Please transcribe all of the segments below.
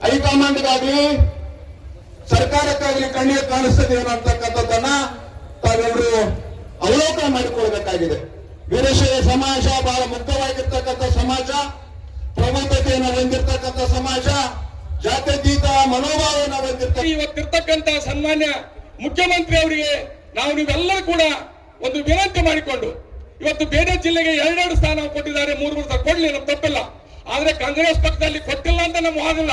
ಹೈಕಮಾಂಡ್ಗಾಗ್ಲಿ ಸರ್ಕಾರಕ್ಕಾಗ್ಲಿ ಕಣ್ಣಿಗೆ ಕಾಣಿಸ್ತದೆ ಅನ್ನತಕ್ಕಂಥದ್ದನ್ನ ತಾವೆಲ್ಲರೂ ಅವಲೋಕನ ಮಾಡಿಕೊಳ್ಬೇಕಾಗಿದೆ. ವೀರಶೈವ ಸಮಾಜ ಬಹಳ ಮುಕ್ತವಾಗಿರ್ತಕ್ಕಂಥ ಸಮಾಜ, ಪ್ರಬುದ್ಧತೆಯನ್ನು ಹೊಂದಿರತಕ್ಕಂಥ ಸಮಾಜ, ಜಾತ್ಯತೀತ ಮನೋಭಾವವನ್ನು ಹೊಂದಿರ್ತಕ್ಕಂಥ ಇವತ್ತಿರ್ತಕ್ಕಂಥ ಸನ್ಮಾನ್ಯ ಮುಖ್ಯಮಂತ್ರಿ ಅವರಿಗೆ ನಾವು ನೀವೆಲ್ಲರೂ ಕೂಡ ಒಂದು ವಿನಂತಿ ಮಾಡಿಕೊಂಡು, ಇವತ್ತು ಬೇರೆ ಜಿಲ್ಲೆಗೆ 2 ಸ್ಥಾನ ಕೊಟ್ಟಿದ್ದಾರೆ, 3 ಸ್ಥಾನ ಕೊಡ್ಲಿ, ನಮ್ಗೆ ತಪ್ಪಿಲ್ಲ. ಆದ್ರೆ ಕಾಂಗ್ರೆಸ್ ಪಕ್ಷದಲ್ಲಿ ಕೊಟ್ಟಿಲ್ಲ ಅಂತ ನಮ್ಗೆ ಆಗಿಲ್ಲ.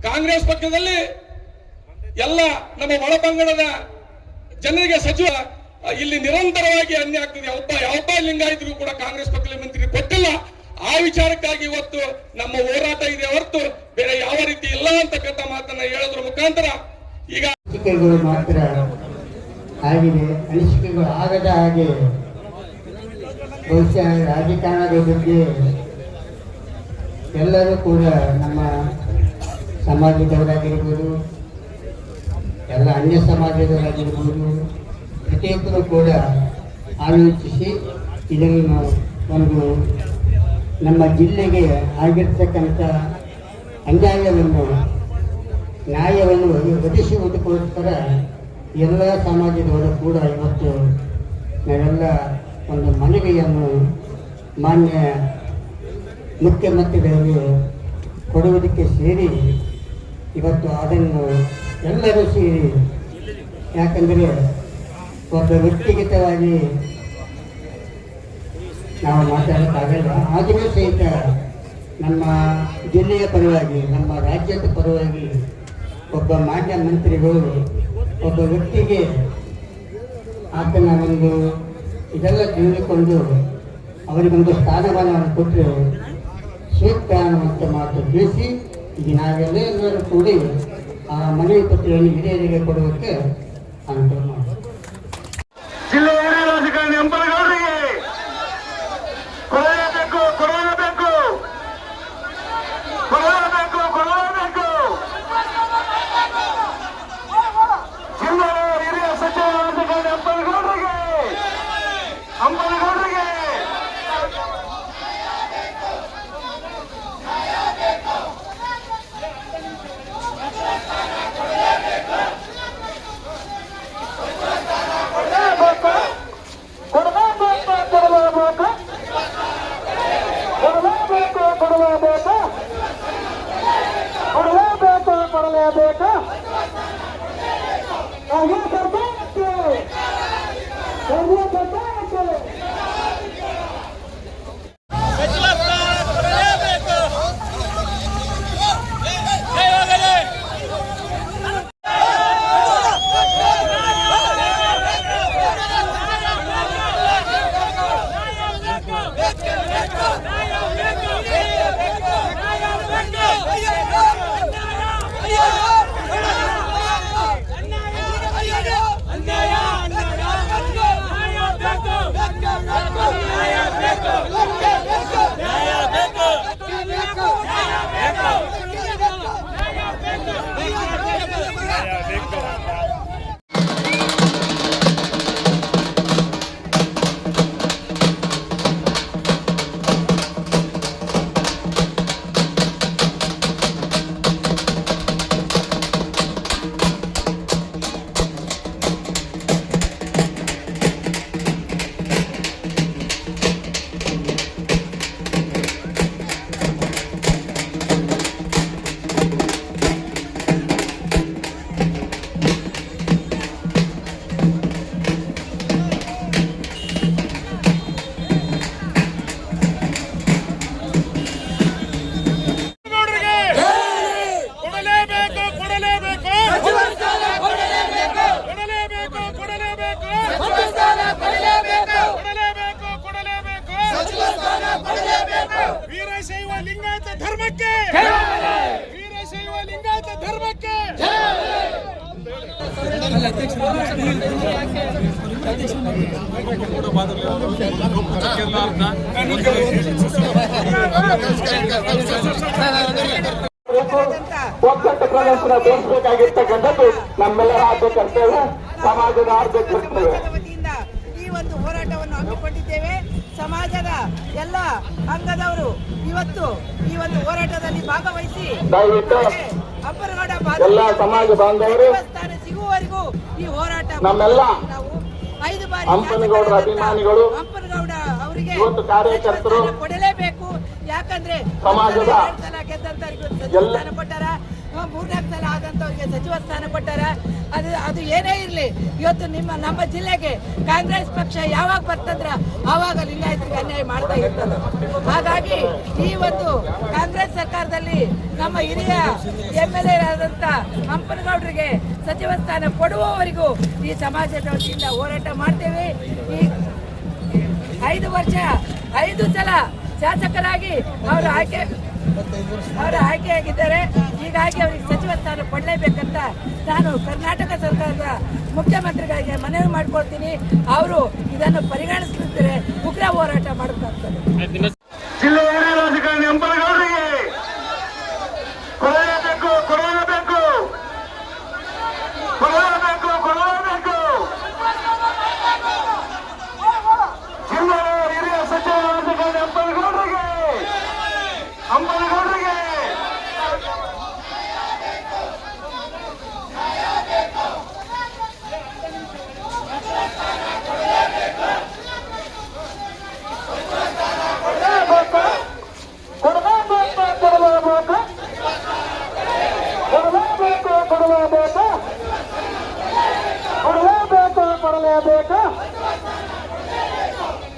ಕಾಂಗ್ರೆಸ್ ಪಕ್ಷದಲ್ಲಿ ಎಲ್ಲ ನಮ್ಮ ಒಳಪಂಗಡದ ಜನರಿಗೆ ಸಚಿವ ಇಲ್ಲಿ ನಿರಂತರವಾಗಿ ಅನ್ಯಾಯ ಆಗ್ತದೆ. ಯಾವ ಲಿಂಗಾಯತರು ಕೂಡ ಕಾಂಗ್ರೆಸ್ ಪಕ್ಷದಲ್ಲಿ ಮಂತ್ರಿ ಕೊಟ್ಟಿಲ್ಲ. ಆ ವಿಚಾರಕ್ಕಾಗಿ ಇವತ್ತು ನಮ್ಮ ಹೋರಾಟ ಇದೆ ಹೊರತು ಬೇರೆ ಯಾವ ರೀತಿ ಇಲ್ಲ ಅಂತಕ್ಕಂಥ ಮಾತನ್ನ ಹೇಳೋದ್ರ ಮುಖಾಂತರ ಈಗ ಅನಿಸಿಕೆಗಳು ಮಾತ್ರ ಆಗಿದೆ. ಅನಿಸಿಕೆಗಳು ಆಗದ ಹಾಗೆ ಬಹುಶಃ ರಾಜಕಾರಣದ ಬಗ್ಗೆ ಎಲ್ಲರೂ ಕೂಡ ನಮ್ಮ ಸಮಾಜದವರಾಗಿರ್ಬೋದು, ಎಲ್ಲ ಅನ್ಯ ಸಮಾಜದವರಾಗಿರ್ಬೋದು, ಪ್ರತಿಯೊಬ್ಬರು ಕೂಡ ಆಲೋಚಿಸಿ ಇದನ್ನು ಒಂದು ನಮ್ಮ ಜಿಲ್ಲೆಗೆ ಆಗಿರ್ತಕ್ಕಂಥ ಅನ್ಯಾಯವನ್ನು ನ್ಯಾಯವನ್ನು ಒದಗಿಸುವುದಕ್ಕೋಸ್ಕರ ಎಲ್ಲ ಸಮಾಜದವರು ಕೂಡ ಇವತ್ತು ನಾವೆಲ್ಲ ಒಂದು ಮನವಿಯನ್ನು ಮಾನ್ಯ ಮುಖ್ಯಮಂತ್ರಿಗಳಿಗೆ ಕೊಡುವುದಕ್ಕೆ ಸೇರಿ ಇವತ್ತು ಅದನ್ನು ಎಲ್ಲರೂ ಸೇರಿ, ಯಾಕಂದರೆ ಒಬ್ಬ ವ್ಯಕ್ತಿಗತವಾಗಿ ನಾವು ಮಾತಾಡೋಕ್ಕಾಗಲ್ಲ. ಆದರೂ ಸಹಿತ ನಮ್ಮ ಜಿಲ್ಲೆಯ ಪರವಾಗಿ, ನಮ್ಮ ರಾಜ್ಯದ ಪರವಾಗಿ ಒಬ್ಬ ಮಾನ್ಯ ಮಂತ್ರಿಗಳು ಒಬ್ಬ ವ್ಯಕ್ತಿಗೆ ಆತನ ಒಂದು ಇದೆಲ್ಲ ತಿಳಿದುಕೊಂಡು ಅವರಿಗೊಂದು ಸ್ಥಾನಮಾನವನ್ನು ಕೊಟ್ಟರೆ ಸೂಕ್ತ ಅನ್ನುವಂಥ ಮಾತು ತಿಳಿಸಿ ಈಗ ನಾವೆಲ್ಲರೂ ಕೂಡಿ ಆ ಮನವಿ ಪತ್ರವನ್ನು ಹಿರಿಯರಿಗೆ ಕೊಡುವುದಕ್ಕೆ ಅನುಕೂಲ ಮಾಡಿ. ಜಿಲ್ಲೆಯ ರಾಜಕಾರಣಿ ಅಂಬಲಗೌಡರಿಗೆ ಕೊಡಲೇಬೇಕು, ಕೊಡಲೇಬೇಕು, ಕೊಡಲೇಬೇಕು, ಕೊಡಲೇಬೇಕು. ಜಿಲ್ಲೆಯ ಹಿರಿಯ ಸಚಿವ ರಾಜಕಾರಣಿ ಅಂಬಲಗೌಡರಿಗೆ ಕೊಡಲೇಬೇಕು. ವೀರಶೈವ ಲಿಂಗಾಯತ ಧರ್ಮಕ್ಕೆ, ವೀರಶೈವ ಲಿಂಗಾಯತ ಧರ್ಮಕ್ಕೆ. ಒಕ್ಕಟ್ಟು ಪ್ರದರ್ಶನ ತೋರಿಸಬೇಕಾಗಿರ್ತಕ್ಕಂಥದ್ದು ನಮ್ಮೆಲ್ಲರ ಆದ್ಯ ಕರ್ತವ್ಯ, ಸಮಾಜದ ಆದ್ಯ ಕರ್ತವ್ಯ. ಈ ಒಂದು ಹೋರಾಟವನ್ನು ಹಮ್ಮಿಕೊಂಡಿದ್ದೇವೆ. ಸಮಾಜದ ಎಲ್ಲ ಅಂಗದವರು ಇವತ್ತು ಈ ಒಂದು ಹೋರಾಟದಲ್ಲಿ ಭಾಗವಹಿಸಿ ಅಂಬರಗೌಡ ಎಲ್ಲ ಸಮಾಜ ಬಾಂಧವರು ಸ್ಥಾನ ಸಿಗುವವರೆಗೂ ಈ ಹೋರಾಟ ನಮ್ಮೆಲ್ಲ ನಾವು 5 ಬಾರಿ ಹಂಪನಗೌಡರ ಅಭಿಮಾನಿಗಳು ಹಂಪನಗೌಡ ಅವರಿಗೆ ಇವತ್ತು ಕಾರ್ಯಕರ್ತರು ಕೊಡಲೇಬೇಕು. ಯಾಕಂದ್ರೆ ಸಮಾಜದ ಸಲ ಗೆದ್ದಂತವ್ರಿಗೆ ಸಚಿವ ಸ್ಥಾನ ಕೊಟ್ಟಾರ, 3-4 ಸಲ ಆದಂತವ್ರಿಗೆ ಸಚಿವ ಸ್ಥಾನ ಕೊಟ್ಟಾರ. ಅದು ಏನೇ ಇರಲಿ, ಇವತ್ತು ನಮ್ಮ ಜಿಲ್ಲೆಗೆ ಕಾಂಗ್ರೆಸ್ ಪಕ್ಷ ಯಾವಾಗ ಬರ್ತಂದ್ರ ಆವಾಗ ಲಿಂಗಾಯತರಿಗೆ ಅನ್ಯಾಯ ಮಾಡ್ತಾ ಇರ್ತದೆ. ಹಾಗಾಗಿ ಈ ಒಂದು ಕಾಂಗ್ರೆಸ್ ಸರ್ಕಾರದಲ್ಲಿ ನಮ್ಮ ಹಿರಿಯ MLA ಆದಂತ ಹಂಪನಗೌಡರಿಗೆ ಸಚಿವ ಸ್ಥಾನ ಕೊಡುವವರೆಗೂ ಈ ಸಮಾಜದ ವತಿಯಿಂದ ಹೋರಾಟ ಮಾಡ್ತೇವೆ. ಈ 5 ವರ್ಷ 5 ಸಲ ಶಾಸಕರಾಗಿ ಅವರು ಆಯ್ಕೆಯಾಗಿದ್ದಾರೆ. ಹೀಗಾಗಿ ಅವರಿಗೆ ಸಚಿವ ಸ್ಥಾನ ಕೊಡಲೇಬೇಕಂತ ನಾನು ಕರ್ನಾಟಕ ಸರ್ಕಾರದ ಮುಖ್ಯಮಂತ್ರಿಗಳಿಗೆ ಮನವಿ ಮಾಡ್ಕೊಳ್ತೀನಿ. ಅವರು ಇದನ್ನು ಪರಿಗಣಿಸಿದರೆ ಉಗ್ರ ಹೋರಾಟ ಮಾಡಬೇಕಾಗ್ತದೆ. ಜಿಲ್ಲೆಯ ರಾಜಕಾರಣಿ ಹಂಪನಗೌಡರಿಗೆ ಕೊಡಲೇಬೇಕು, ಕೊಡಲೇಬೇಕು, ಕೊಡಲೇಬೇಕು, ಕೊಡಲೇಬೇಕು. ಜಿಲ್ಲೆಯ ಹಿರಿಯ ಸಚಿವ ರಾಜಕಾರಣಿ ಹಂಪನಗೌಡರಿಗೆ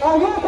ಕೊಡಲೇಬೇಕು.